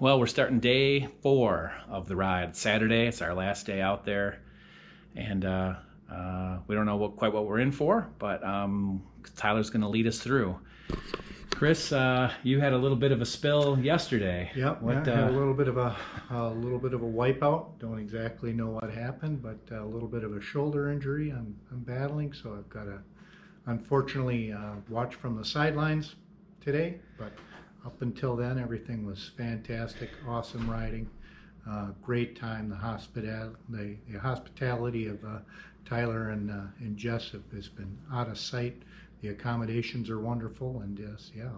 Well, we're starting day 4 of the ride. Saturday, it's our last day out there, and we don't know quite what we're in for, but Tyler's going to lead us through. Chris, you had a little bit of a spill yesterday. Yep, I had a little bit of a wipeout. Don't exactly know what happened, but a little bit of a shoulder injury I'm battling, so I've got to unfortunately watch from the sidelines today. But up until then, everything was fantastic, awesome riding, great time. The hospitality of Tyler and Jess has been out of sight. The accommodations are wonderful, and yes, yeah,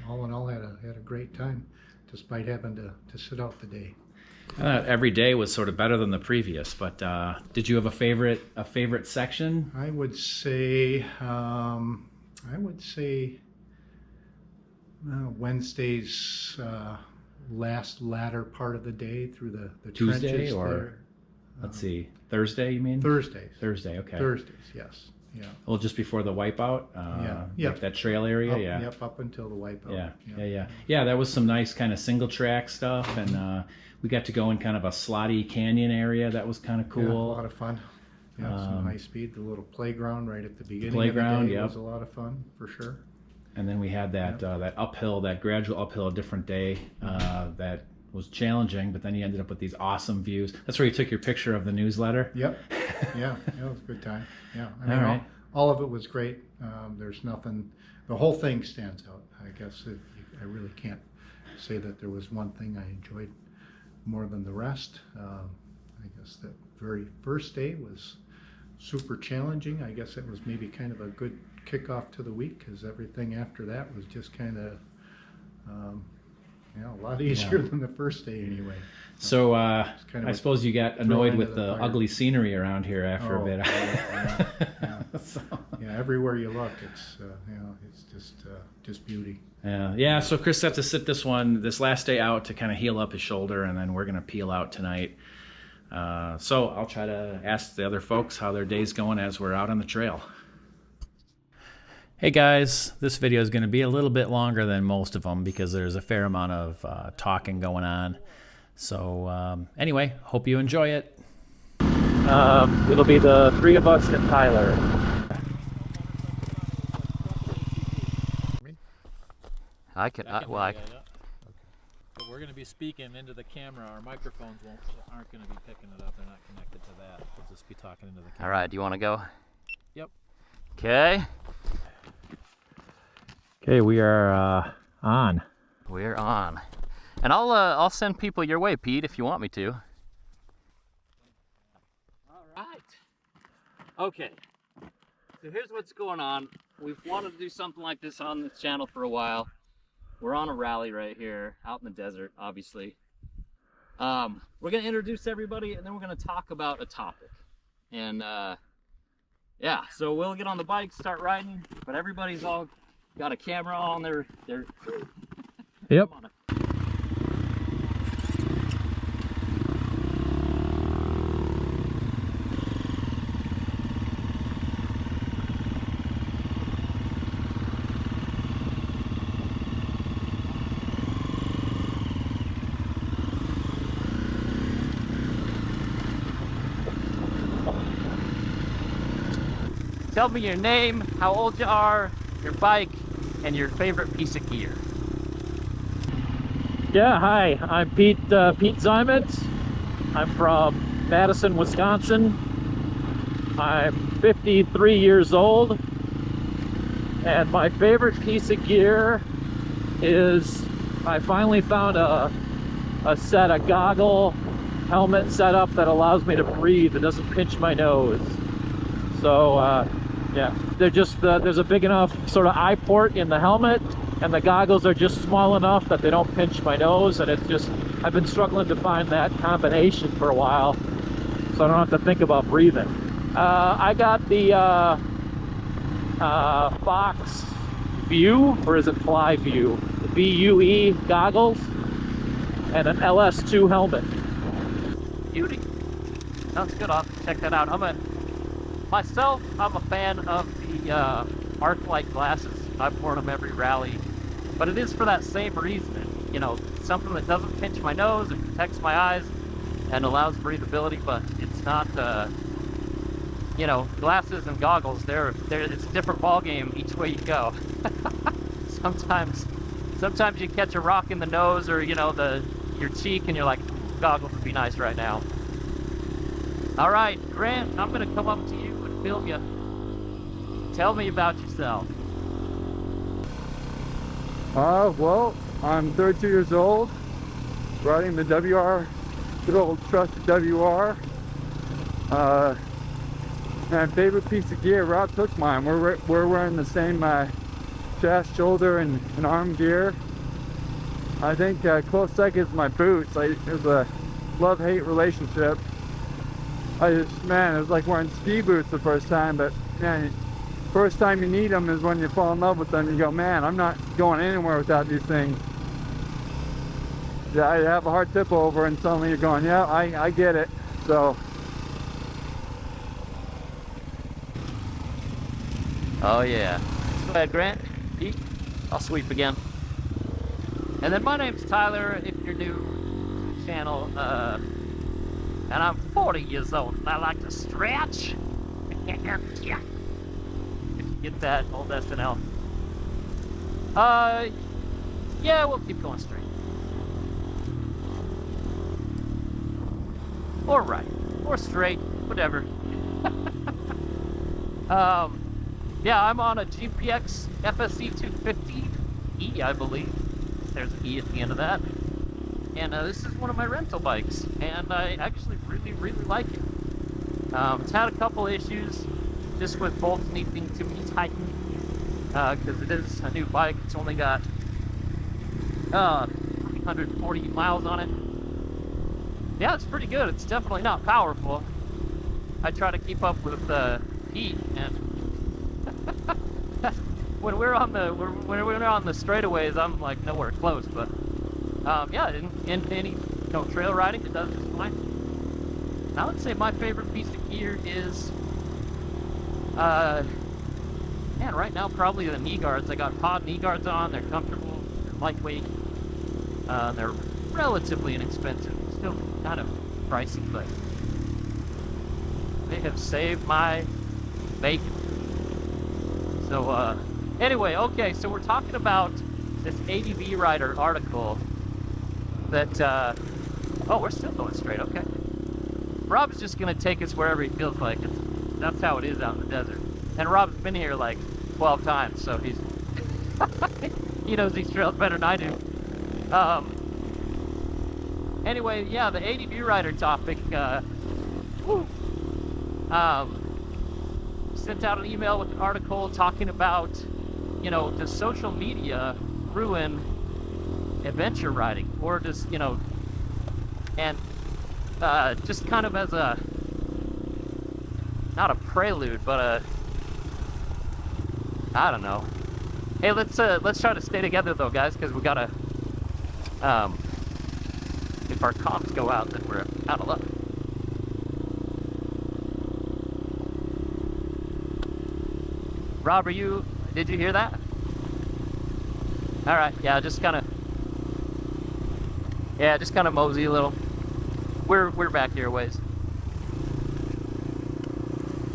all in all, had a great time, despite having to sit out the day. Every day was sort of better than the previous, but did you have a favorite section? I would say Wednesday's latter part of the day through the Tuesday trenches or there. Let's see, Thursday, you mean? Thursdays. Thursday, okay. Thursdays, yes. Yeah. Well, just before the wipeout, like that trail area, yeah. Yep, up until the wipeout. Yeah. That was some nice kind of single track stuff, and we got to go in kind of a slotty canyon area. That was kind of cool. Yeah, a lot of fun. Yeah, some high speed. The little playground right at the beginning of the day was a lot of fun for sure. And then we had that that gradual uphill, a different day that was challenging, but then you ended up with these awesome views. That's where you took your picture of the newsletter. Yep. Yeah, it was a good time. Yeah, I mean, all of it was great. There's nothing. The whole thing stands out. I guess I really can't say that there was one thing I enjoyed more than the rest. I guess that very first day was super challenging. I guess it was maybe kind of a good kickoff to the week, because everything after that was just kind of a lot easier than the first day anyway. So I suppose you got annoyed with the ugly scenery around here after a bit. Yeah, everywhere you look, it's it's just beauty. Yeah. So Chris had to sit this last day out to kind of heal up his shoulder, and then we're gonna peel out tonight. So I'll try to ask the other folks how their day's going as we're out on the trail. Hey guys, this video is going to be a little bit longer than most of them because there's a fair amount of talking going on. So anyway, hope you enjoy it. It'll be the 3 of us and Tyler. I could. But we're going to be speaking into the camera. Our microphones aren't going to be picking it up. They're not connected to that. We'll just be talking into the camera. All right. Do you want to go? Yep. Okay. Okay, we are on. We're on, and I'll send people your way, Pete, if you want me to. All right. Okay. So here's what's going on. We've wanted to do something like this on this channel for a while. We're on a rally right here, out in the desert, obviously. We're gonna introduce everybody, and then we're gonna talk about a topic. And yeah, so we'll get on the bike, start riding, but everybody's all got a camera on their Yep. Tell me your name, how old you are, your bike, and your favorite piece of gear. Yeah, hi, I'm Pete Zimetz. I'm from Madison, Wisconsin. I'm 53 years old, and my favorite piece of gear is I finally found a set of goggle helmet setup that allows me to breathe. It doesn't pinch my nose. So yeah, they're just there's a big enough sort of eye port in the helmet, and the goggles are just small enough that they don't pinch my nose. And it's just, I've been struggling to find that combination for a while, so I don't have to think about breathing. I got the Fox View, or is it Fly View? The VUE goggles and an LS2 helmet. Beauty. Sounds good. I'll have to check that out. Myself, I'm a fan of the arc light glasses. I've worn them every rally, but it is for that same reason. You know, something that doesn't pinch my nose and protects my eyes and allows breathability, but it's not, you know, glasses and goggles, it's a different ball game each way you go. Sometimes you catch a rock in the nose or, you know, your cheek, and you're like, goggles would be nice right now. All right, Grant, I'm gonna come up to you and film you. Tell me about yourself. Well, I'm 32 years old, riding the WR, good old trusted WR. My favorite piece of gear, Rob took mine. We're wearing the same chest, shoulder, and arm gear. I think close second is my boots. There's a love-hate relationship. Man, it was like wearing ski boots the first time, but man, first time you need them is when you fall in love with them. You go, man, I'm not going anywhere without these things. Yeah, you have a hard tip over and suddenly you're going, yeah, I get it. So. Oh yeah. Go ahead, Grant. Pete, I'll sweep again. And then my name's Tyler, if you're new to the channel, and I'm 40 years old, and I like to stretch. Yeah. If you get that, old SNL. Yeah, we'll keep going straight. Or right, or straight, whatever. Yeah, I'm on a GPX FSE 250E, I believe. There's an E at the end of that. And this is one of my rental bikes, and I actually really like it. It's had a couple issues, just with bolts needing to be tightened, because it is a new bike. It's only got 340 miles on it. Yeah, it's pretty good. It's definitely not powerful. I try to keep up with Pete, and when we're on the straightaways, I'm like nowhere close. But yeah, in any trail riding, it does just fine. I would say my favorite piece of gear is, man, right now probably the knee guards. I got pod knee guards on. They're comfortable, they're lightweight, they're relatively inexpensive. Still kind of pricey, but they have saved my bacon. So anyway, okay, so we're talking about this ADV Rider article that oh, we're still going straight. Okay, Rob's just gonna take us wherever he feels like. That's how it is out in the desert. And Rob's been here like 12 times, so he knows these trails better than I do. Anyway, yeah, the ADV Rider topic, sent out an email with an article talking about, does social media ruin adventure riding? Or does, and just kind of as a, not a prelude, but I don't know. Hey, let's try to stay together though, guys, because we gotta, if our comms go out, then we're out of luck. Rob, did you hear that? All right, yeah, just kind of mosey a little. We're back here a ways.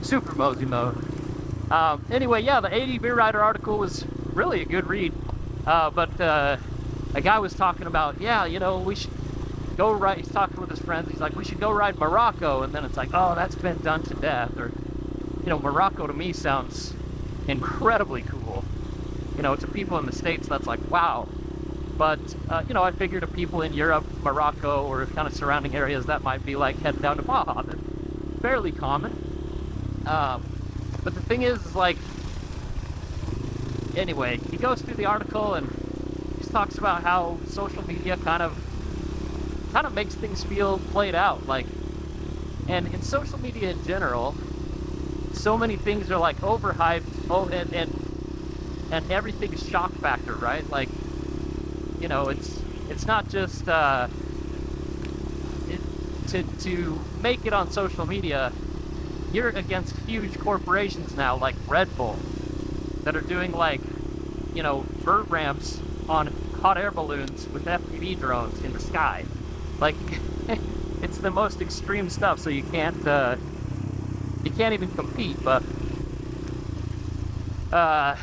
Super mosey mode. Anyway, yeah, the ADV Rider article was really a good read. But a guy was talking about, yeah, we should go ride. He's talking with his friends. He's like, we should go ride Morocco. And then it's like, oh, that's been done to death. Or, Morocco to me sounds incredibly cool. To people in the States, that's like, wow. But, I figure to people in Europe, Morocco, or kind of surrounding areas, that might be like heading down to Baja. That's fairly common. But the thing is like, anyway, he goes through the article and he talks about how social media kind of makes things feel played out. Like, and in social media in general, so many things are like overhyped. Oh, and everything is shock factor, right? Like, it's not just to make it on social media. You're against huge corporations now, like Red Bull, that are doing like, vert ramps on hot air balloons with FPV drones in the sky. Like, it's the most extreme stuff, so you can't even compete, but I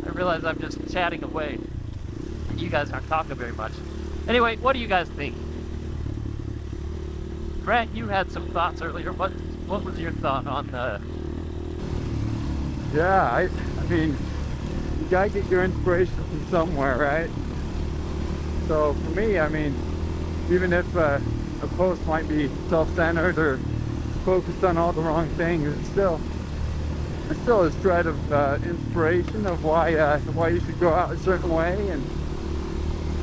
realize I'm just chatting away. You guys aren't talking very much. Anyway, what do you guys think? Grant, you had some thoughts earlier. What was your thought on Yeah, I mean, you gotta get your inspiration from somewhere, right? So for me, I mean, even if a post might be self-centered or focused on all the wrong things, it's still a thread of inspiration of why you should go out a certain way. And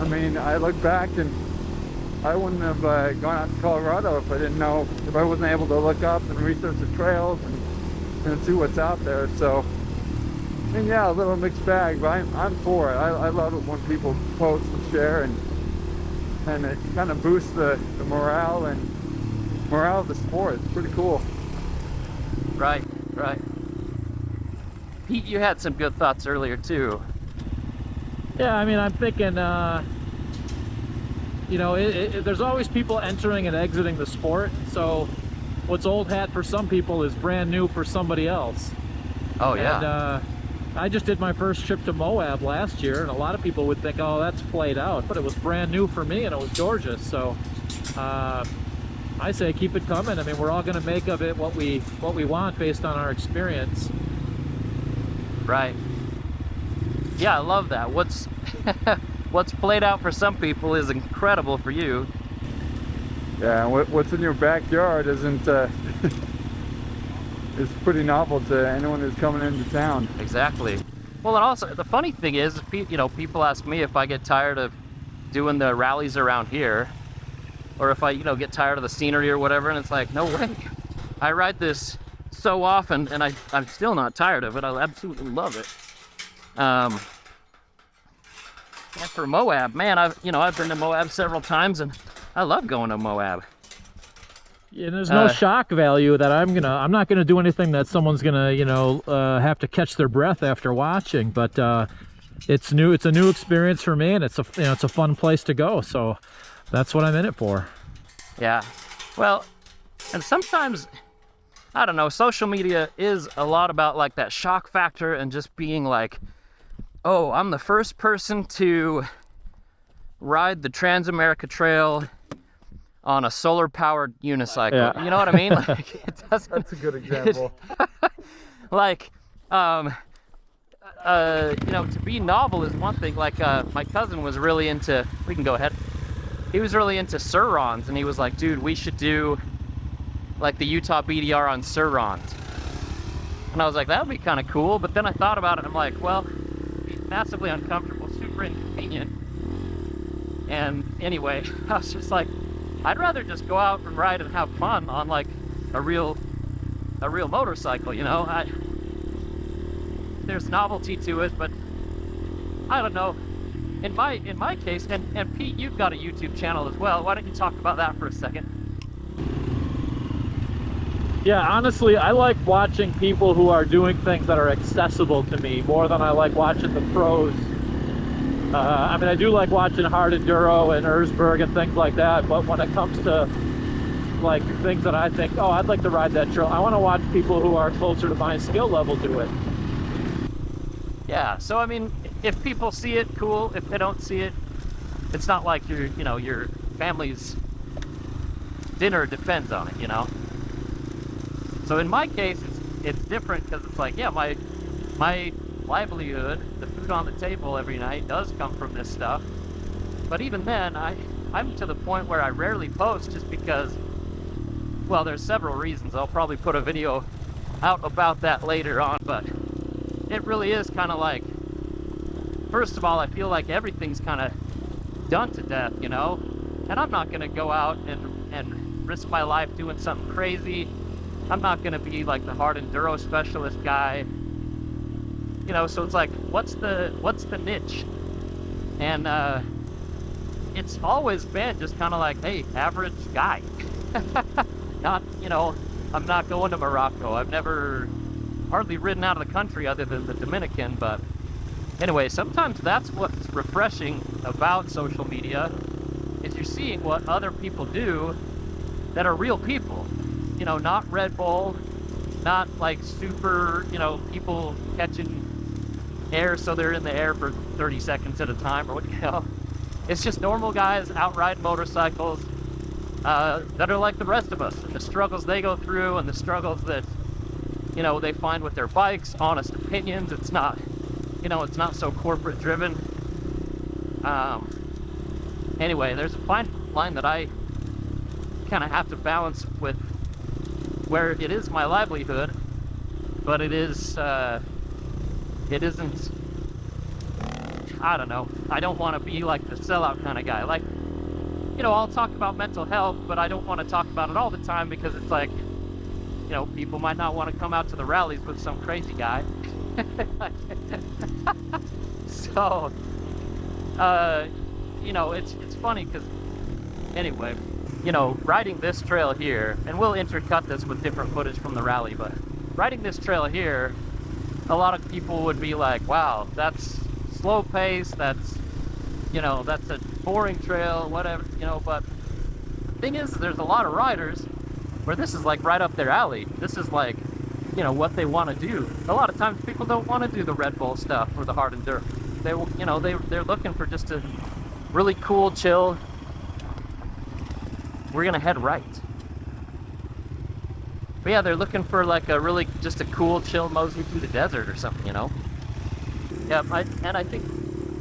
I mean, I look back and I wouldn't have gone out to Colorado if I didn't know, if I wasn't able to look up and research the trails and see what's out there. So, I mean, yeah, a little mixed bag, but I'm for it. I love it when people post and share, and it kind of boosts the morale of the sport. It's pretty cool. Right. Pete, you had some good thoughts earlier too. Yeah, I mean, I'm thinking, you know, there's always people entering and exiting the sport. So what's old hat for some people is brand new for somebody else. Oh yeah. And I just did my first trip to Moab last year, and a lot of people would think, oh, that's played out, but it was brand new for me, and it was gorgeous. So I say keep it coming. I mean, we're all going to make of it what we want based on our experience. Right. Yeah, I love that. What's played out for some people is incredible for you. Yeah, what's in your backyard isn't is pretty novel to anyone who's coming into town. Exactly. Well, and also the funny thing is, you know, people ask me if I get tired of doing the rallies around here, or if I, you know, get tired of the scenery or whatever, and it's like, no way. I ride this so often, and I'm still not tired of it. I absolutely love it. And for Moab, man, I've been to Moab several times, and I love going to Moab. Yeah, there's no shock value that I'm not gonna do anything that someone's gonna, you know, have to catch their breath after watching. But it's new. It's a new experience for me, and it's a fun place to go. So that's what I'm in it for. Yeah. Well, and sometimes, I don't know, social media is a lot about like that shock factor and just being like, oh, I'm the first person to ride the Trans-America Trail on a solar-powered unicycle. Yeah. You know what I mean? Like, it doesn't. That's a good example. Like, you know, to be novel is one thing. Like, my cousin was really into. We can go ahead. He was really into Surrons, and he was like, dude, we should do like the Utah BDR on Surrons. And I was like, that would be kind of cool. But then I thought about it, and I'm like, well, massively uncomfortable, super inconvenient. And anyway, I was just like, I'd rather just go out and ride and have fun on like a real motorcycle, you know. There's novelty to it, but I don't know. In my case, and Pete, you've got a YouTube channel as well. Why don't you talk about that for a second? Yeah, honestly, I like watching people who are doing things that are accessible to me more than I like watching the pros. I mean, I do like watching hard enduro and Erzberg and things like that, but when it comes to like things that I think, oh, I'd like to ride that trail, I want to watch people who are closer to my skill level do it. Yeah, so I mean, if people see it, cool. If they don't see it, it's not like your family's dinner depends on it, you know. So in my case, it's different because it's like, yeah, my livelihood, the food on the table every night does come from this stuff. But even then, I'm to the point where I rarely post just because, well, there's several reasons. I'll probably put a video out about that later on, but it really is kind of like, first of all, I feel like everything's kind of done to death, you know? And I'm not going to go out and risk my life doing something crazy. I'm not going to be like the hard enduro specialist guy. You know, so it's like, what's the niche? And it's always been just kind of like, hey, average guy. Not, you know, I'm not going to Morocco. I've never hardly ridden out of the country other than the Dominican, but Anyway, sometimes that's what's refreshing about social media, is you're seeing what other people do that are real people. You know, not Red Bull, not like super, you know, people catching air so they're in the air for 30 seconds at a time, or what, you know. It's just normal guys out riding motorcycles that are like the rest of us, and the struggles they go through, and the struggles that, you know, they find with their bikes, honest opinions. It's not, you know, it's not so corporate driven. Anyway, there's a fine line that I kind of have to balance with, where it is my livelihood, but it isn't, I don't know, I don't want to be like the sellout kind of guy. Like, you know, I'll talk about mental health, but I don't want to talk about it all the time, because it's like, you know, people might not want to come out to the rallies with some crazy guy. So, you know, it's funny because, anyway, you know, riding this trail here, and we'll intercut this with different footage from the rally, but riding this trail here, a lot of people would be like, wow, that's slow pace, that's, you know, that's a boring trail, whatever, you know. But the thing is, there's a lot of riders where this is like right up their alley. This is like, you know, what they want to do. A lot of times people don't want to do the Red Bull stuff or the hard enduro. They, you know, they're looking for just a really cool, chill. We're gonna head right. But yeah, they're looking for like a really, just a cool, chill mosey through the desert or something, you know. Yeah, and I think,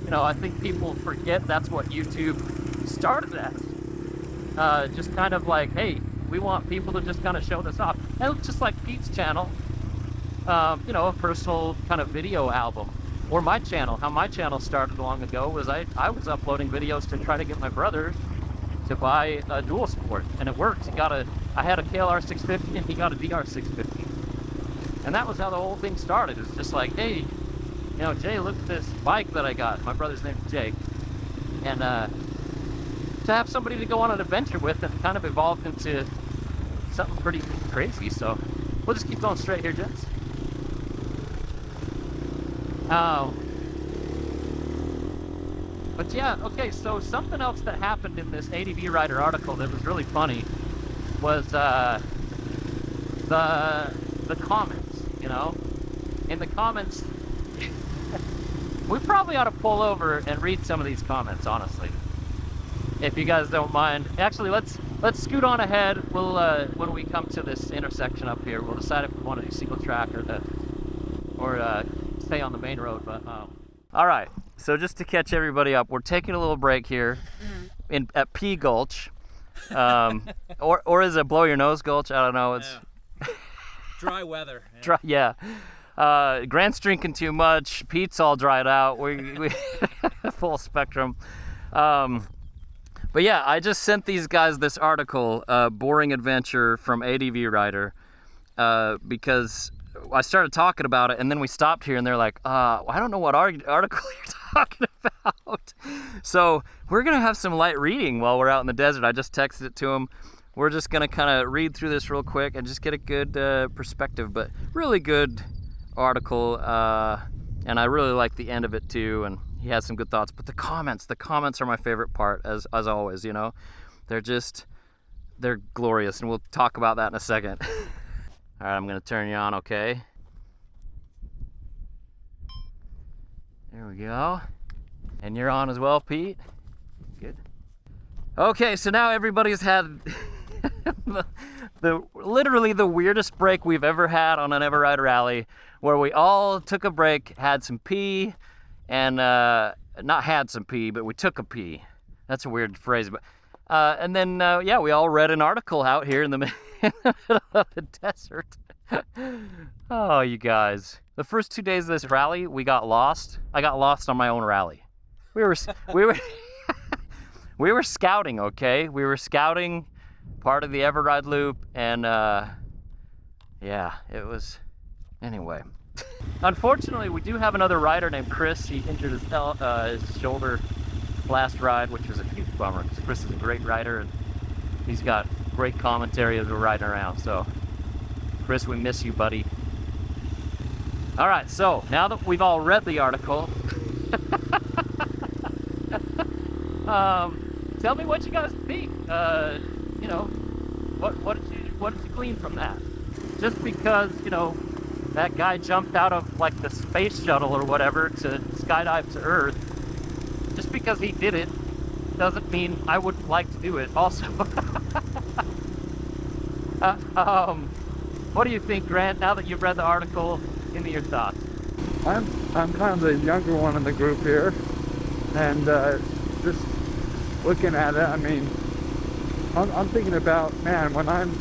you know, I think people forget that's what YouTube started as. Just kind of like, hey, we want people to just kind of show this off. And just like Pete's channel, you know, a personal kind of video album. Or my channel, how my channel started long ago was I was uploading videos to try to get my brother to buy a dual sport, and it worked. I had a KLR 650 and he got a DR 650. And that was how the whole thing started. It's just like, hey, you know, Jay, look at this bike that I got. My brother's name's Jay. And to have somebody to go on an adventure with, and kind of evolved into something pretty crazy. So we'll just keep going straight here, gents. But yeah, okay, so something else that happened in this ADV Rider article that was really funny was the comments, you know. In the comments, we probably ought to pull over and read some of these comments, honestly, if you guys don't mind. Actually, let's scoot on ahead. We'll when we come to this intersection up here, we'll decide if we want to do single track or stay on the main road. But all right, so just to catch everybody up, we're taking a little break here at P Gulch, or is it Blow Your Nose Gulch? I don't know. It's dry weather. Yeah. Dry, yeah. Grant's drinking too much. Pete's all dried out. We full spectrum. But yeah, I just sent these guys this article, Boring Adventure from ADV Rider, because I started talking about it, and then we stopped here, and they're like, I don't know what article you're talking about. So we're going to have some light reading while we're out in the desert. I just texted it to them. We're just going to kind of read through this real quick and just get a good perspective, but really good article, and I really like the end of it too, and he has some good thoughts. But the comments are my favorite part, as always, you know. They're glorious, and we'll talk about that in a second. All right, I'm gonna turn you on, okay? There we go. And you're on as well, Pete. Good. Okay, so now everybody's had literally the weirdest break we've ever had on an Everide rally, where we all took a break, had some pee, and not had some pee, but we took a pee. That's a weird phrase, but and then yeah, we all read an article out here in the middle of the desert. Oh, you guys! The first 2 days of this rally, we got lost. I got lost on my own rally. We were we were scouting. Okay, we were scouting part of the Everide loop, and yeah, it was. Anyway, unfortunately, we do have another rider named Chris. He injured his shoulder last ride, which was a huge bummer, because Chris is a great rider, and he's got great commentary as we're riding around. So, Chris, we miss you, buddy. All right, so now that we've all read the article, Tell me what you guys think. You know, what did you glean from that? Just because, you know, that guy jumped out of like the space shuttle or whatever to skydive to Earth, just because he did it doesn't mean I would like to do it also. What do you think, Grant, now that you've read the article? Give me your thoughts. I'm kind of the younger one in the group here, and just looking at it, I mean, I'm thinking about, man, when I'm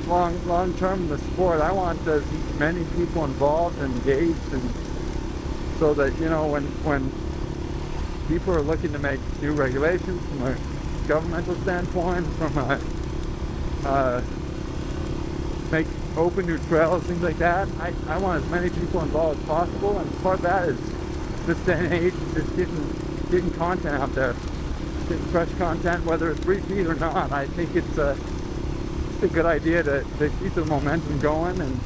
long term in the sport, I want as many people involved and engaged, and so that, you know, when people are looking to make new regulations from a governmental standpoint, from a make open new trails, things like that, I want as many people involved as possible, and part of that is this day and age, just getting content out there, getting fresh content, whether it's repeat or not. I think it's a good idea to keep the momentum going, and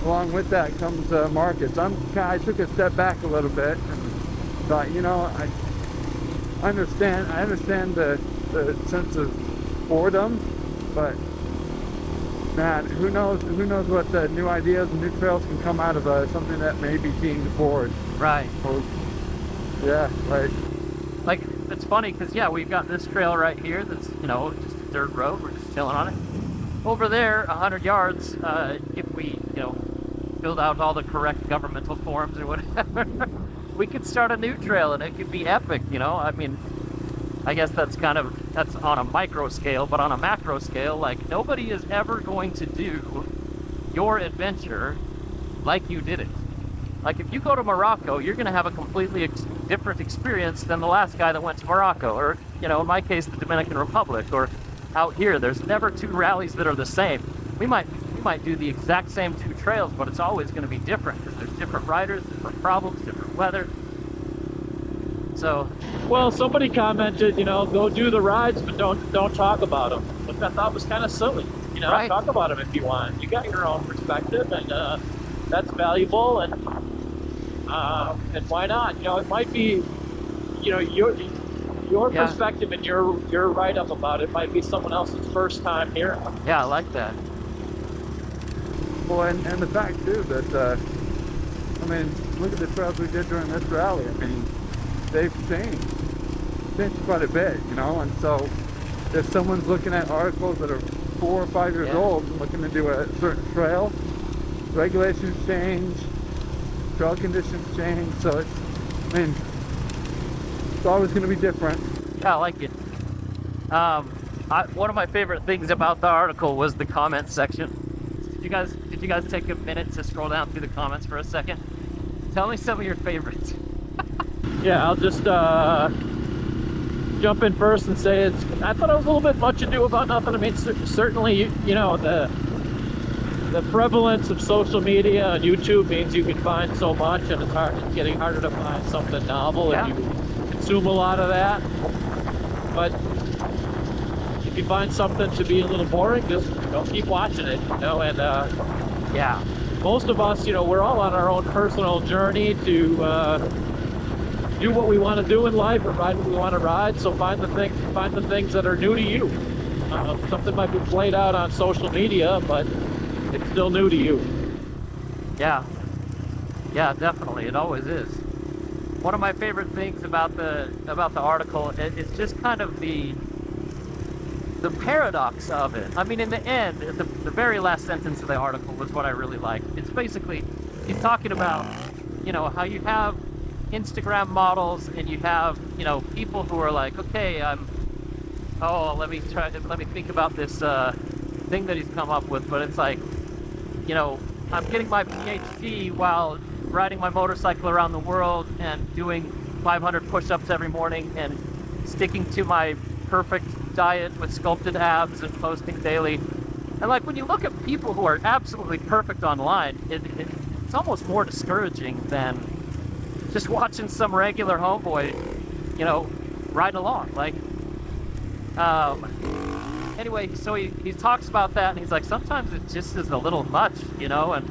along with that comes markets. I took a step back a little bit and thought, you know, I understand the sense of boredom, but man, who knows what the new ideas and new trails can come out of something that may be deemed bored. Right. Or, yeah, right. Like, it's funny because, yeah, we've got this trail right here that's, you know, just a dirt road. We're just chilling on it. Over there, 100 yards, if we, you know, filled out all the correct governmental forms or whatever, we could start a new trail and it could be epic, you know? I mean, I guess that's on a micro scale, but on a macro scale, like, nobody is ever going to do your adventure like you did it. Like, if you go to Morocco, you're going to have a completely different experience than the last guy that went to Morocco, or, you know, in my case, the Dominican Republic, or out here. There's never two rallies that are the same. We might do the exact same two trails, but it's always going to be different because there's different riders, different problems, different weather. So, Well, somebody commented, you know, go do the rides, but don't talk about them, which I thought was kind of silly. You know, right. Talk about them if you want. You got your own perspective, and that's valuable. And why not? You know, it might be, you know, your Yeah. perspective and your write up about it might be someone else's first time hearing it. Yeah, I like that. Well, and the fact too that I mean, look at the trails we did during this rally. I mean, they've changed quite a bit, you know. And so, if someone's looking at articles that are 4 or 5 years old and looking to do a certain trail, regulations change, trail conditions change. So it's always going to be different. Yeah, I like it. One of my favorite things about the article was the comments section. Did you guys take a minute to scroll down through the comments for a second? Tell me some of your favorites. Yeah, I'll just jump in first and say I thought it was a little bit much ado about nothing. I mean, certainly, you know, the prevalence of social media and YouTube means you can find so much, and it's getting harder to find something novel, and you consume a lot of that. But if you find something to be a little boring, just keep watching it, you know. And Yeah. most of us, you know, we're all on our own personal journey to do what we want to do in life, or ride what we want to ride. So find the things that are new to you. Something might be played out on social media, but it's still new to you. Yeah, definitely. It always is. One of my favorite things about the article is just kind of the paradox of it. I mean, in the end, the very last sentence of the article was what I really liked. It's basically, he's talking about, you know, how you have Instagram models and you have, you know, people who are like, okay, let me think about this thing that he's come up with. But it's like, you know, I'm getting my PhD while riding my motorcycle around the world and doing 500 push-ups every morning and sticking to my perfect diet with sculpted abs and posting daily. And like, when you look at people who are absolutely perfect online, it's almost more discouraging than just watching some regular homeboy, you know, riding along. Like, anyway, so he talks about that, and he's like, sometimes it just is a little much, you know. And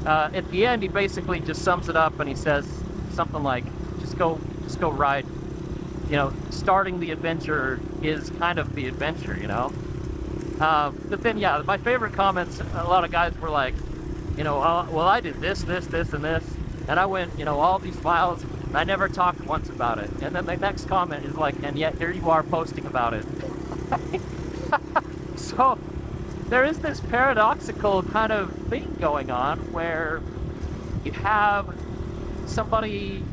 at the end, he basically just sums it up, and he says, something like just go ride. You know, starting the adventure is kind of the adventure, you know. But then, yeah, my favorite comments, a lot of guys were like, you know, well, I did this, and this, and I went, you know, all these miles, and I never talked once about it. And then the next comment is like, and yet here you are posting about it. So there is this paradoxical kind of thing going on where you have somebody,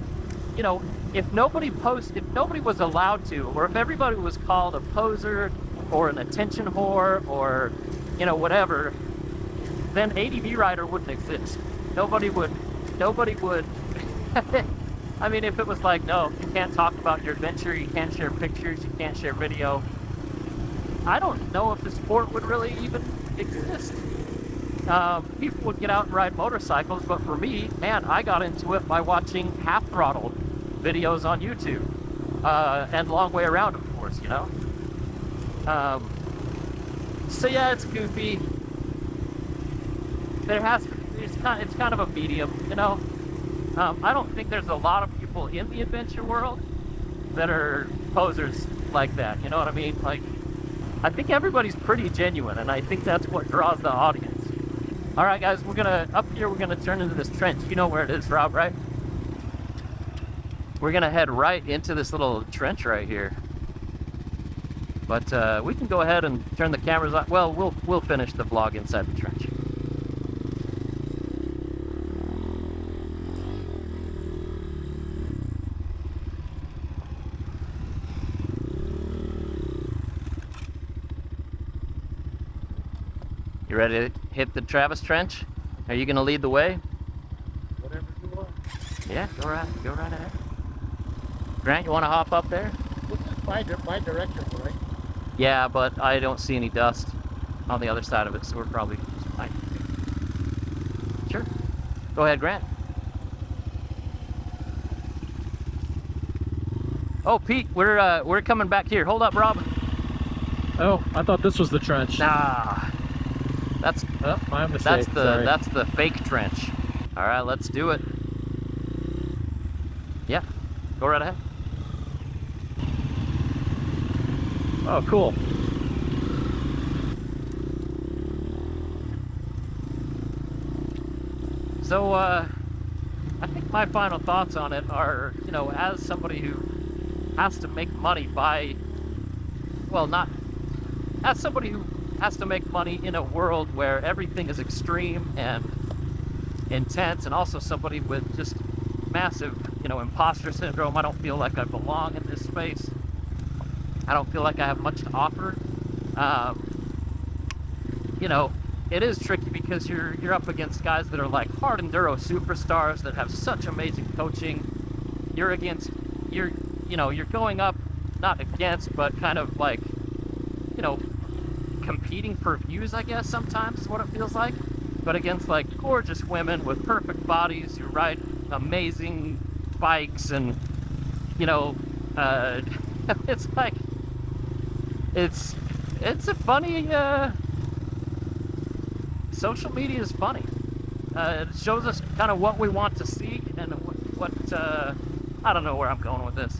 you know, if nobody was allowed to, or if everybody was called a poser or an attention whore or, you know, whatever, then ADV Rider wouldn't exist. Nobody would I mean, if it was like, no, you can't talk about your adventure, you can't share pictures, you can't share video, I don't know if the sport would really even exist. People would get out and ride motorcycles, but for me, man, I got into it by watching half throttle videos on YouTube, and long way around, of course, you know. So yeah, it's goofy. It's kind of a medium, you know. I don't think there's a lot of people in the adventure world that are posers like that, you know what I mean? Like, I think everybody's pretty genuine, and I think that's what draws the audience. All right, guys, we're gonna turn into this trench. You know where it is, Rob, right? We're gonna head right into this little trench right here. But we can go ahead and turn the cameras on. Well, we'll finish the vlog inside the trench. You ready to hit the Travis Trench? Are you gonna lead the way? Whatever you want. Yeah, go right ahead. Grant, you wanna hop up there? This is bi-directional, right? Yeah, but I don't see any dust on the other side of it, so we're probably fine. Sure. Go ahead, Grant. Oh, Pete, we're coming back here. Hold up, Rob. Oh, I thought this was the trench. Nah. That's my mistake. That's the fake trench. All right, let's do it. Yeah, go right ahead. Oh, cool. So, I think my final thoughts on it are, you know, as somebody who has to make money as somebody who has to make money in a world where everything is extreme and intense, and also somebody with just massive, you know, imposter syndrome. I don't feel like I belong in this space. I don't feel like I have much to offer. You know, it is tricky because you're up against guys that are like hard enduro superstars that have such amazing coaching. You're going up, not against, but kind of like, you know, competing for views, I guess, sometimes is what it feels like, but against like gorgeous women with perfect bodies who ride amazing bikes, and, you know, it's like, it's a funny, social media is funny. It shows us kind of what we want to see, and what I don't know where I'm going with this.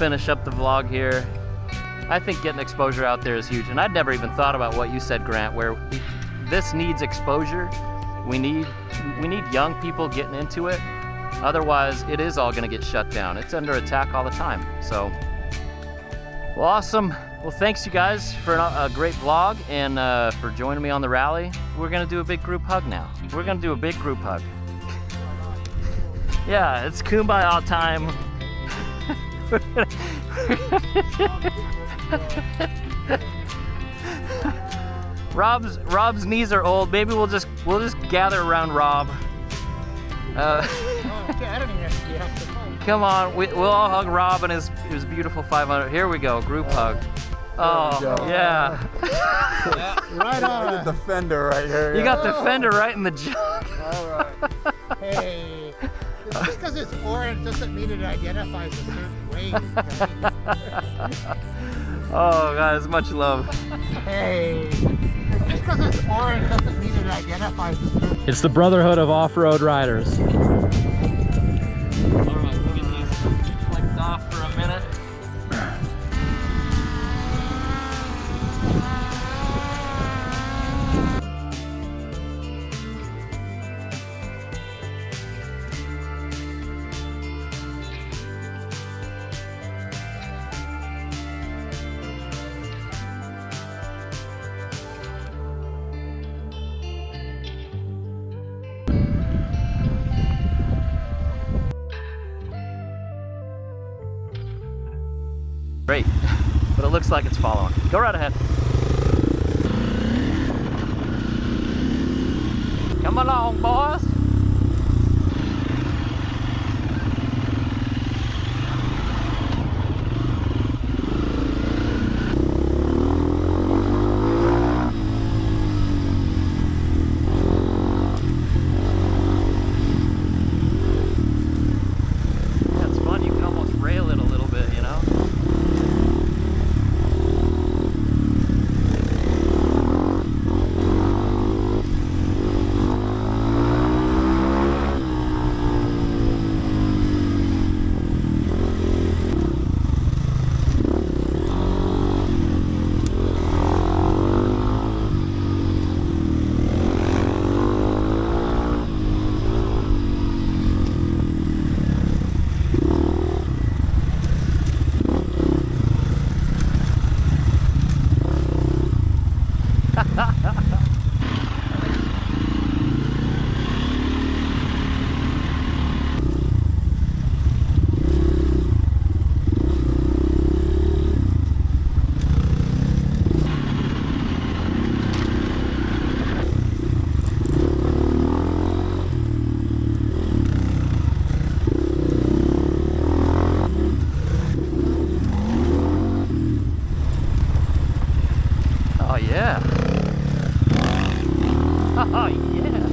finish up the vlog here. I think getting exposure out there is huge, and I'd never even thought about what you said, Grant, where this needs exposure. We need young people getting into it. Otherwise, it is all gonna get shut down. It's under attack all the time. So, well, awesome. Well, thanks you guys for a great vlog and for joining me on the rally. We're gonna do a big group hug now. We're gonna do a big group hug. Yeah, it's kumbaya time. Rob's knees are old. Maybe we'll just gather around Rob. Come on, we'll all hug Rob and his beautiful 500. Here we go, group hug. Oh, yeah. Right on. The fender right here. You got the fender right in the jug. All right. Hey, just because it's orange doesn't mean it identifies a certain way. Oh, guys, much love. Hey, just because it's orange doesn't mean it identifies a certain way. It's the brotherhood of off-road riders. All right, we'll get these flicked off for a minute. Great, but it looks like it's following. Go right ahead. Come along, boys. That's fun, you can almost rail it a little bit, you know? Oh yeah. Oh yeah.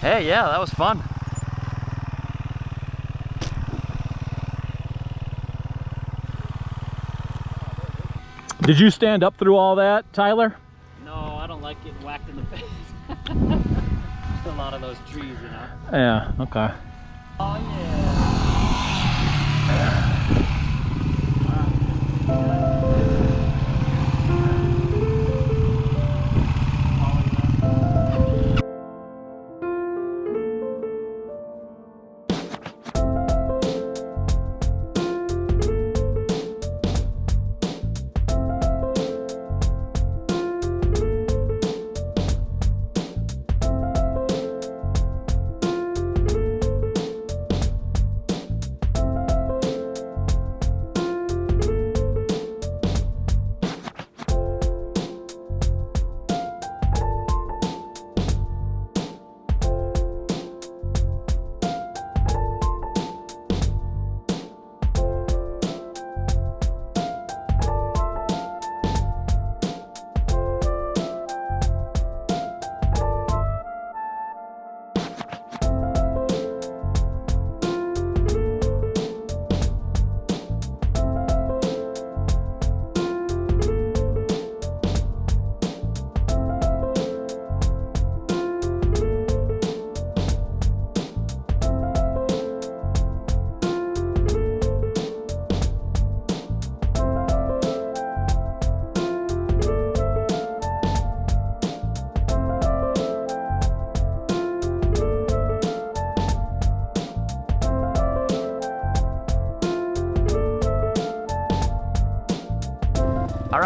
Hey, yeah, that was fun. Did you stand up through all that, Tyler? No, I don't like getting whacked in the face. A lot of those trees, you know. Yeah, okay. Oh yeah.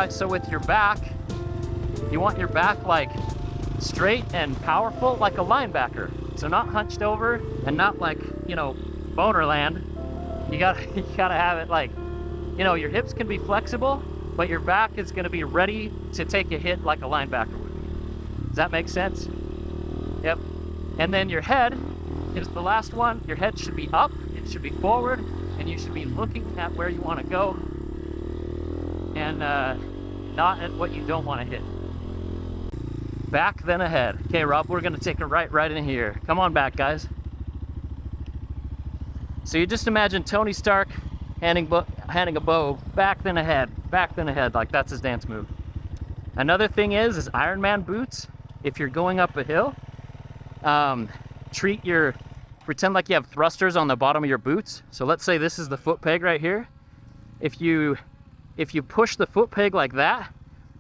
right, so with your back, you want your back like straight and powerful like a linebacker. So not hunched over and not like, you know, bonerland. You gotta have it like, you know, your hips can be flexible, but your back is gonna be ready to take a hit like a linebacker would. Does that make sense? Yep. And then your head is the last one. Your head should be up, it should be forward, and you should be looking at where you want to go and not at what you don't want to hit. Back then ahead. Okay, Rob, we're gonna take a right in here. Come on back, guys. So you just imagine Tony Stark handing a bow, back then ahead, like that's his dance move. Another thing is Iron Man boots. If you're going up a hill, pretend like you have thrusters on the bottom of your boots. So let's say this is the foot peg right here. If you push the foot peg like that,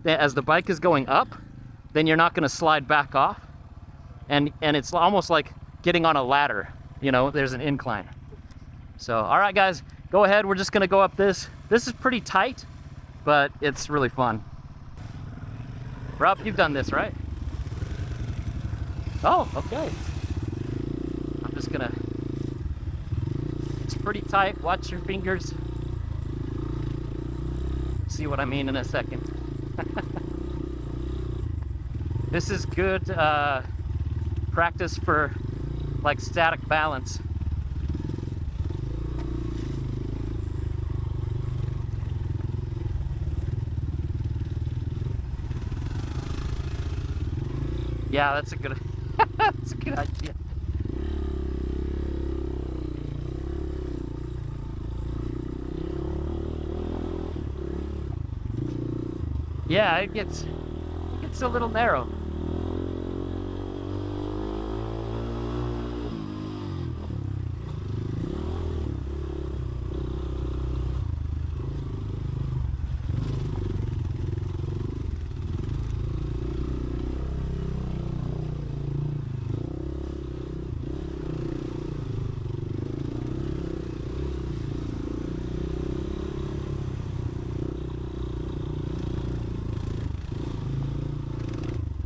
then as the bike is going up, then you're not going to slide back off. And it's almost like getting on a ladder, you know, there's an incline. So, all right, guys, go ahead. We're just going to go up this. This is pretty tight, but it's really fun. Rob, you've done this, right? Oh, okay. I'm just gonna, it's pretty tight. Watch your fingers. See what I mean in a second. This is good practice for like static balance. Yeah, that's a good that's a good idea. Yeah, it gets a little narrow.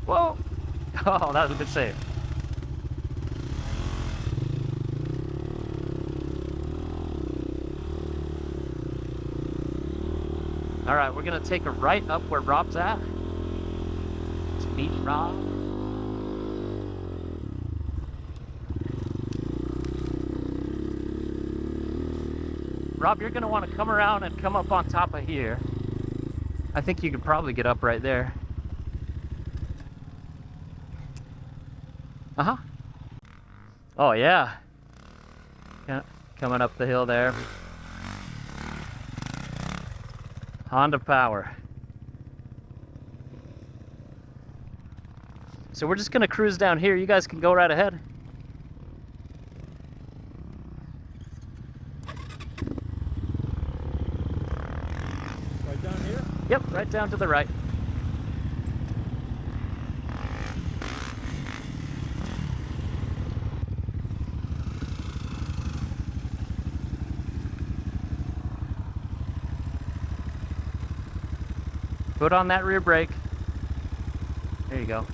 Whoa! Oh, that was a good save. All right, we're gonna take a right up where Rob's at to meet Rob. Rob, you're gonna want to come around and come up on top of here. I think you could probably get up right there. Uh-huh. Oh, yeah. Coming up the hill there. Honda power. So we're just gonna cruise down here. You guys can go right ahead. Right down here? Yep, right down to the right. Put on that rear brake. There you go.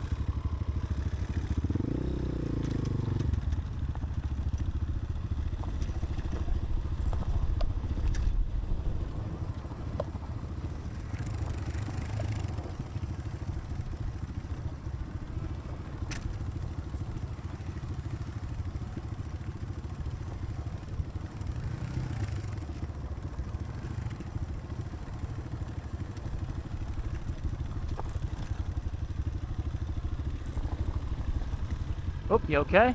Oh, you okay?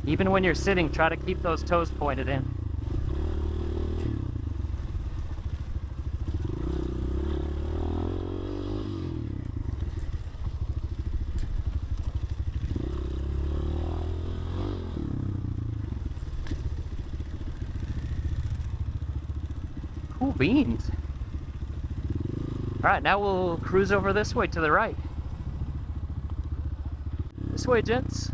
Even when you're sitting, try to keep those toes pointed in. Cool beans. All right, now we'll cruise over this way to the right. This way, gents.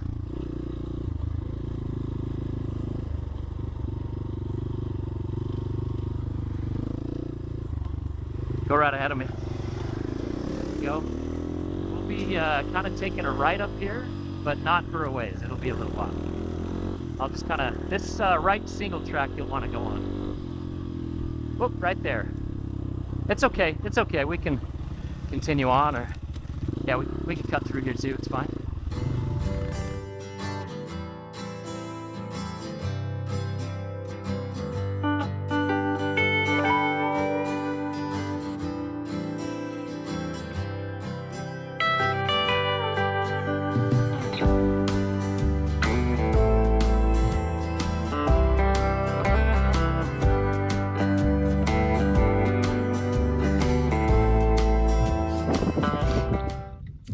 Go right ahead of me. Go. We'll be kind of taking a right up here, but not for a ways. It'll be a little while. I'll just kind of, this right single track you'll want to go on. Whoop, right there. It's okay, it's okay. We can continue on, or yeah, we can cut through here too, it's fine.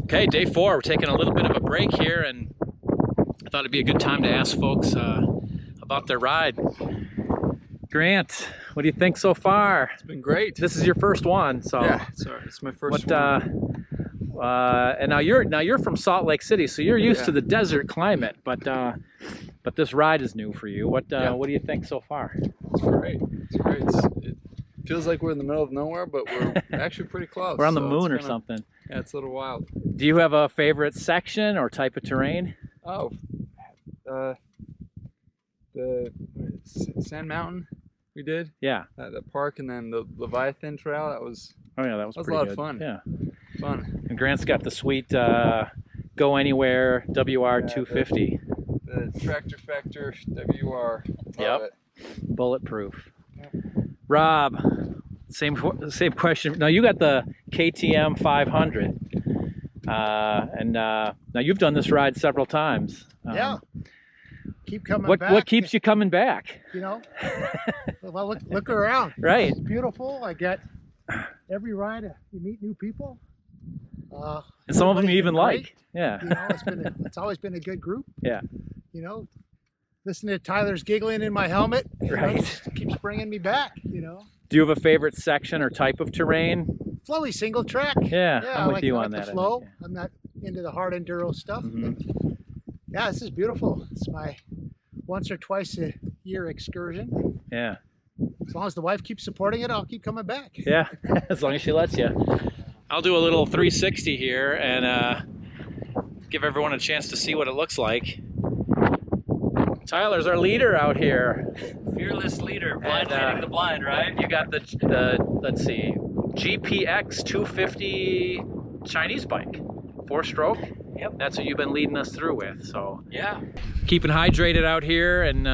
Okay, day 4, we're taking a little bit of a break here, and I thought it'd be a good time to ask folks about their ride. Grant, what do you think so far? It's been great. This is your first one, so Yeah, it's my first one. And now you're from Salt Lake City, so you're used to the desert climate, but this ride is new for you. What do you think so far? It's great. It's great. It feels like we're in the middle of nowhere, but we're actually pretty close. We're on the moon or something. Yeah, it's a little wild. Do you have a favorite section or type of terrain? Oh, the Sand Mountain we did. Yeah. The park, and then the Leviathan Trail. That was. Oh yeah, that was a pretty lot good. of fun. Yeah. Fun. And Grant's got the sweet Go Anywhere WR 250. The Tractor Factor WR. Love it. Bulletproof. Yep. Rob, same question. Now you got the KTM 500, and now you've done this ride several times. Yeah. Keep coming back. What keeps you coming back? You know, well, look around. Right. It's beautiful. I get every ride. You meet new people. And some of them you everybody's even been like. great. Yeah. You know, it's always been a good group. Yeah. You know, listening to Tyler's giggling in my helmet, Right. just keeps bringing me back. You know. Do you have a favorite section or type of terrain? Flowy single track. Yeah, I'm with I like, you I on like that. the I flow. think, yeah. I'm not into the hard enduro stuff. Mhm. But yeah, this is beautiful. It's my once or twice a year excursion. Yeah. As long as the wife keeps supporting it, I'll keep coming back. Yeah, as long as she lets you. I'll do a little 360 here and give everyone a chance to see what it looks like. Tyler's our leader out here. Fearless leader, blind And, leading the blind, right? You got the let's see, GPX 250 Chinese bike, 4-stroke. Yep. That's what you've been leading us through with. So Yeah. keeping hydrated out here, and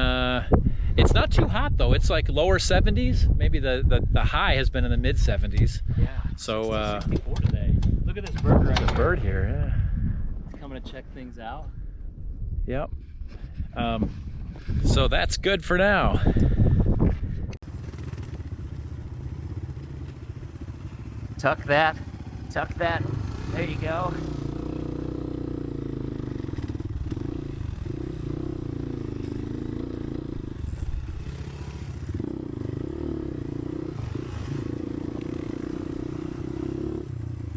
it's not too hot though. It's like lower 70s. Maybe the high has been in the mid 70s. Yeah. So 64 today. Look at this bird right here. bird here, yeah. Coming to check things out. Yep. So that's good for now. Tuck that. Tuck that. There you go.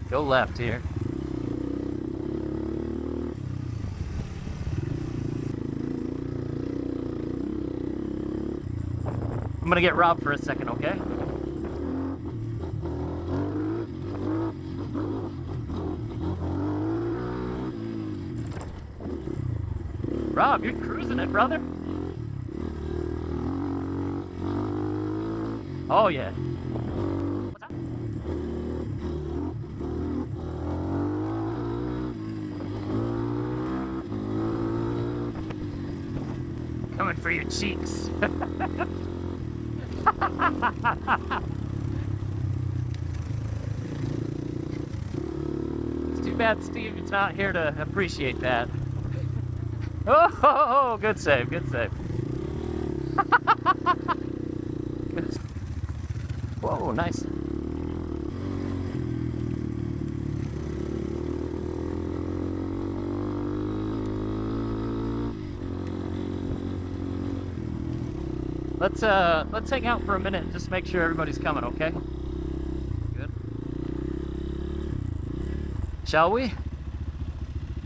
Go left here. I'm gonna get Rob for a second, okay? Rob, you're cruising it, brother. Oh yeah. What's up? Coming for your cheeks. It's too bad Steve is not here to appreciate that. Oh, good save, good save. Whoa, nice. Let's hang out for a minute and just make sure everybody's coming, okay? Good. Shall we?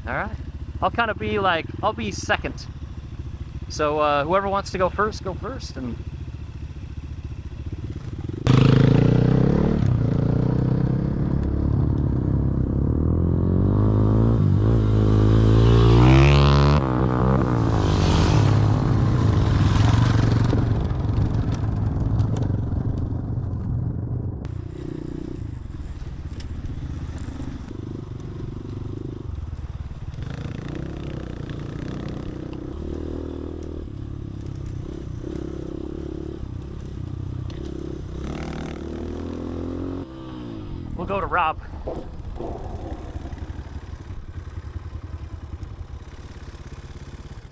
All right. I'll kind of be like, I'll be second. So whoever wants to go first, and we'll go to Rob.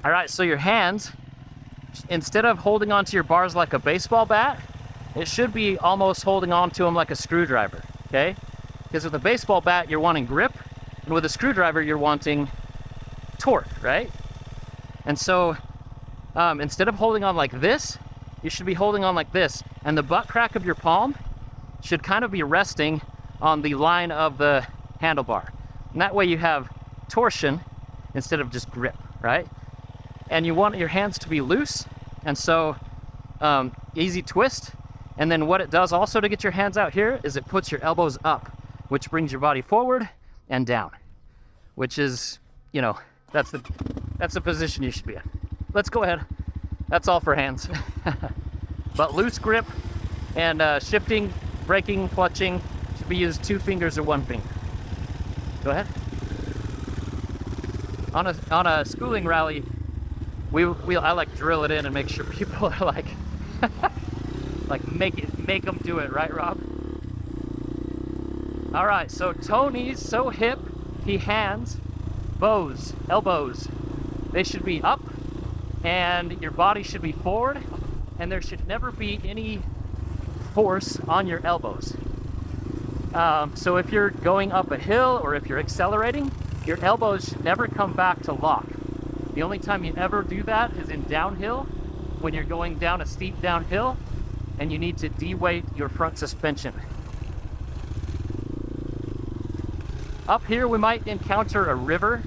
All right, so your hands, instead of holding onto your bars like a baseball bat, it should be almost holding onto them like a screwdriver, okay? Because with a baseball bat, you're wanting grip, and with a screwdriver, you're wanting torque, right? And so instead of holding on like this, you should be holding on like this, and the butt crack of your palm should kind of be resting on the line of the handlebar. And that way you have torsion instead of just grip, right? And you want your hands to be loose, and so easy twist. And then what it does also to get your hands out here is it puts your elbows up, which brings your body forward and down, which is, you know, that's the position you should be in. Let's go ahead. That's all for hands. But loose grip and shifting, braking, clutching should be used 2 fingers or 1 finger. Go ahead. On a schooling rally, I like drill it in and make sure people are like make them do it, right, Rob? All right, so toe knees, so hip, he hands, bows, elbows. They should be up, and your body should be forward, and there should never be any force on your elbows. So if you're going up a hill or if you're accelerating, your elbows should never come back to lock. The only time you ever do that is in downhill, when you're going down a steep downhill and you need to de-weight your front suspension. Up here we might encounter a river,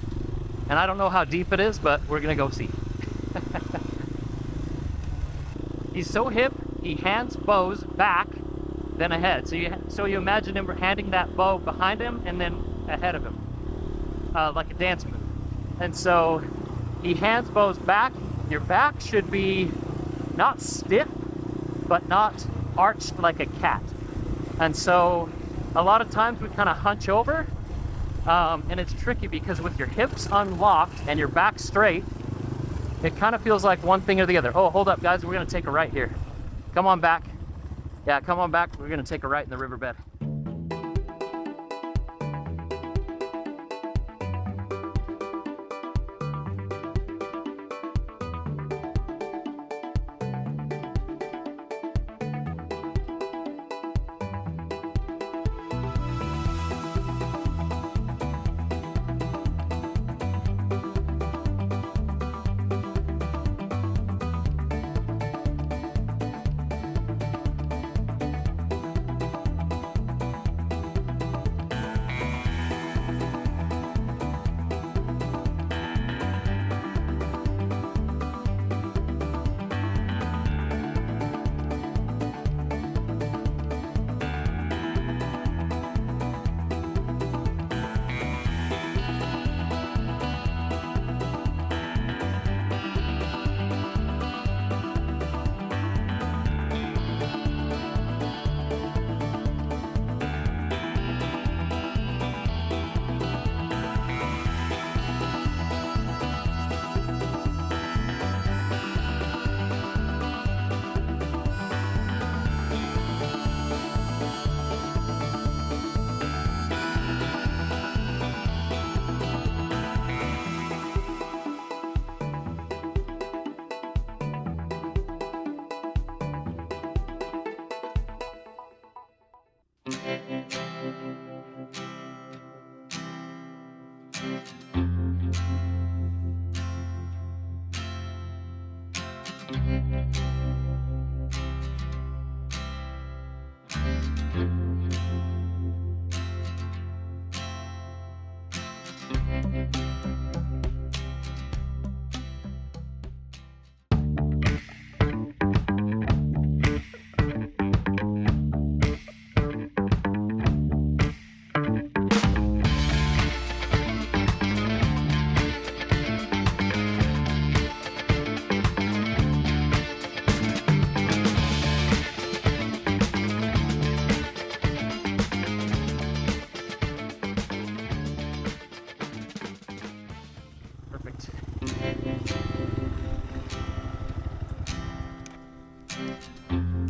and I don't know how deep it is, but we're gonna go see. He's so hip, he hands bows back, then ahead. So you imagine him handing that bow behind him and then ahead of him, like a dance move. And so he hands bows back. Your back should be not stiff, but not arched like a cat. And so a lot of times we kind of hunch over, and it's tricky because with your hips unlocked and your back straight, it kind of feels like one thing or the other. Oh, hold up, guys, we're gonna take a right here. Come on back. Yeah, come on back. We're gonna take a right in the riverbed.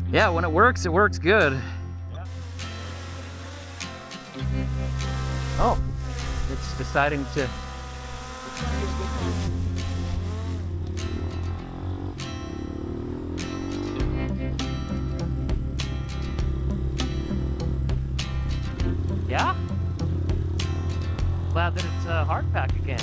Yeah, when it works good. Oh, it's deciding to. Yeah? Glad that it's a hard pack again.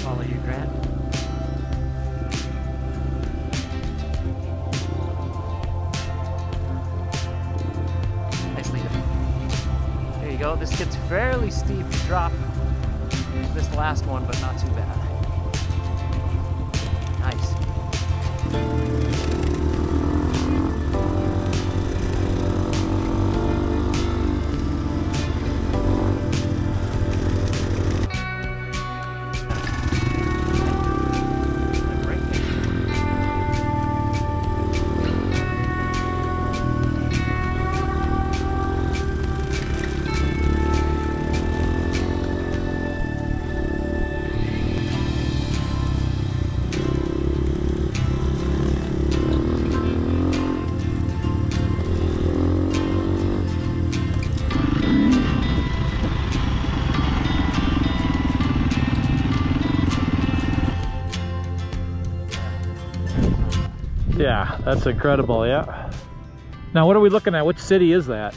Follow you, Grant. Nicely done. There you go. This gets fairly steep drop. This last one, but not too bad. Nice. Yeah, that's incredible, yeah. Now what are we looking at? Which city is that?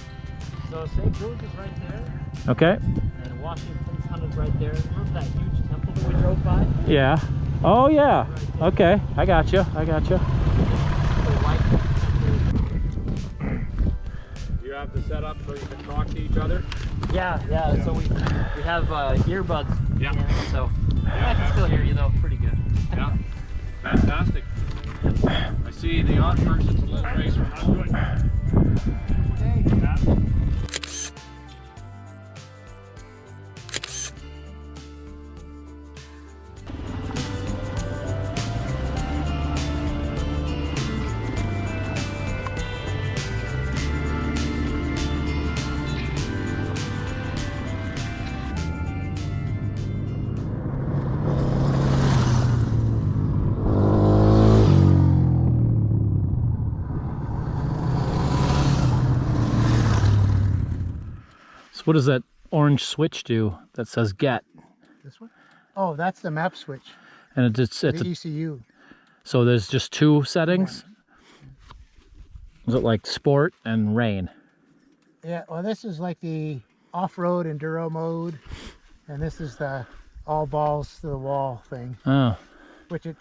So St. Louis is right there, Okay. and Washington's Hunted right there. Remember that huge temple that we drove by? Yeah. Oh yeah. Okay. I got you. I got you. You have to set up so you can talk to each other. Yeah. So we have earbuds. Yeah. In, so I can still hear you though, pretty good. Yeah. Fantastic. I see the odd person's a little racer. I'm good. Okay. Yeah. So what does that orange switch do that says get? This one? Oh, that's the map switch. And it's The a, ECU. so there's just two settings? Is it like sport and rain? Yeah, well, this is like the off-road enduro mode, and this is the all balls to the wall thing, Oh. which it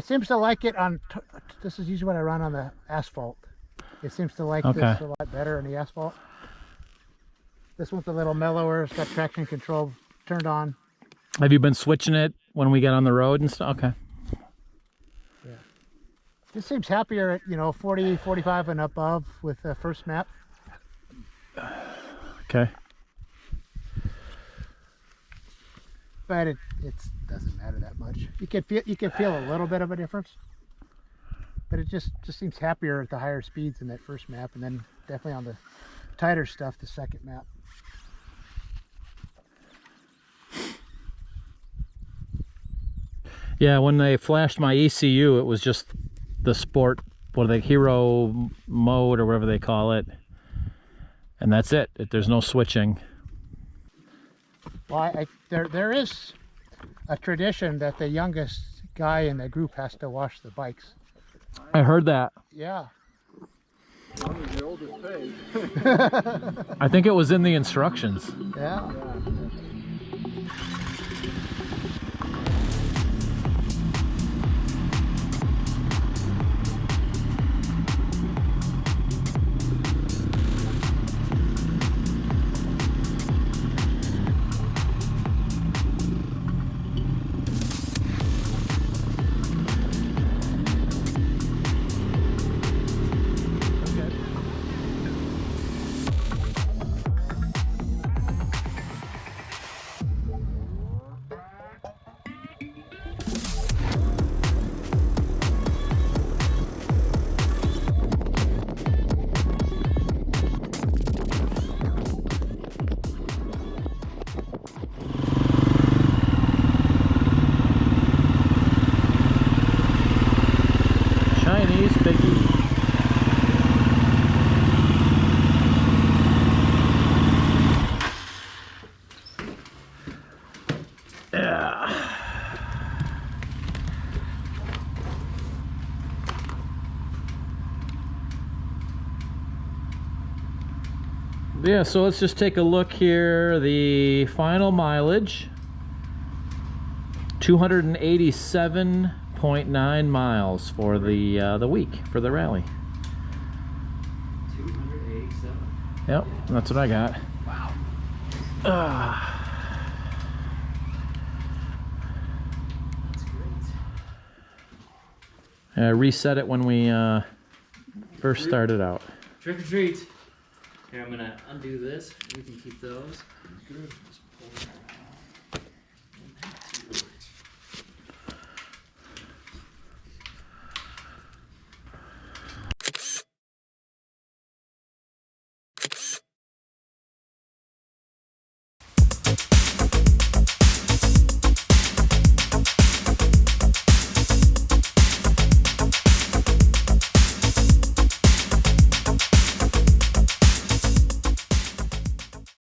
seems to like it on. This is usually what I run on the asphalt. It seems to like Okay. this a lot better on the asphalt. This one's a little mellower. It's got traction control turned on. Have you been switching it when we get on the road and stuff? Okay. This seems happier at 40, 45 and above with the first map. Okay. But it doesn't matter that much. You can feel a little bit of a difference, but it just seems happier at the higher speeds in that first map, and then definitely on the tighter stuff, the second map. Yeah, when they flashed my ECU, it was just the sport, or the hero mode, or whatever they call it, and that's it. There's no switching. Well, there is a tradition that the youngest guy in the group has to wash the bikes. I heard that. Yeah. I think it was in the instructions. Yeah. Ease, Big E. Yeah. Yeah, so let's just take a look here. The final mileage, 287.9 miles for the week for the rally. 287. Yep, that's what I got. Wow. That's great. I reset it when we first started out. Trick or treat. Here, I'm gonna undo this. We can keep those. Good. Just pull it.